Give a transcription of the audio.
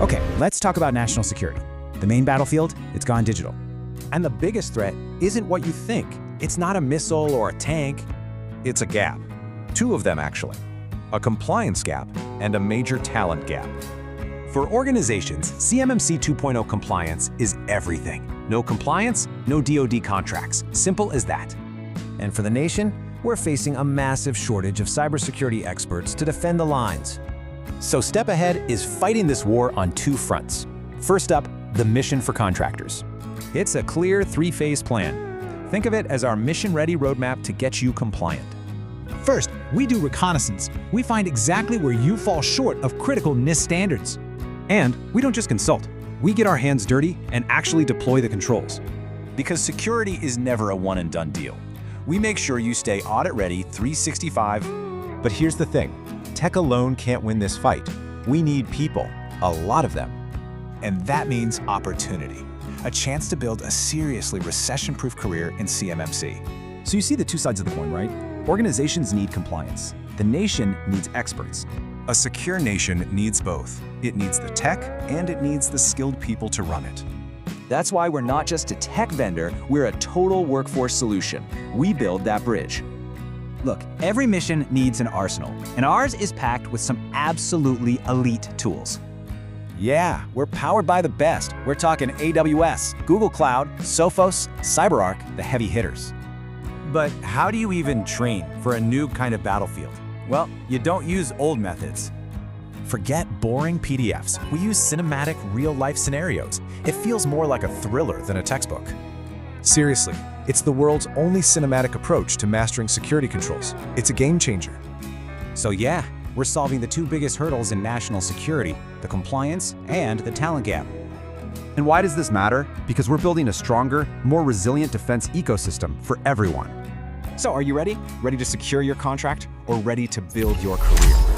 Okay, let's talk about national security. The main battlefield, it's gone digital. And the biggest threat isn't what you think. It's not a missile or a tank. It's a gap. Two of them, actually. A compliance gap and a major talent gap. For organizations, CMMC 2.0 compliance is everything. No compliance, no DoD contracts. Simple as that. And for the nation, we're facing a massive shortage of cybersecurity experts to defend the lines. So Step Ahead is fighting this war on two fronts. First up, the mission for contractors. It's a clear three-phase plan. Think of it as our mission-ready roadmap to get you compliant. First, we do reconnaissance. We find exactly where you fall short of critical NIST standards. And we don't just consult. We get our hands dirty and actually deploy the controls. Because security is never a one-and-done deal. We make sure you stay audit-ready 365. But here's the thing. Tech alone can't win this fight. We need people, a lot of them. And that means opportunity. A chance to build a seriously recession-proof career in CMMC. So you see the two sides of the coin, right? Organizations need compliance. The nation needs experts. A secure nation needs both. It needs the tech, and it needs the skilled people to run it. That's why we're not just a tech vendor, we're a total workforce solution. We build that bridge. Look, every mission needs an arsenal, and ours is packed with some absolutely elite tools. Yeah, we're powered by the best. We're talking AWS, Google Cloud, Sophos, CyberArk, the heavy hitters. But how do you even train for a new kind of battlefield? Well, you don't use old methods. Forget boring PDFs. We use cinematic, real-life scenarios. It feels more like a thriller than a textbook. Seriously, it's the world's only cinematic approach to mastering security controls. It's a game changer. So yeah, we're solving the two biggest hurdles in national security, the compliance and the talent gap. And why does this matter? Because we're building a stronger, more resilient defense ecosystem for everyone. So are you ready? Ready to secure your contract or ready to build your career?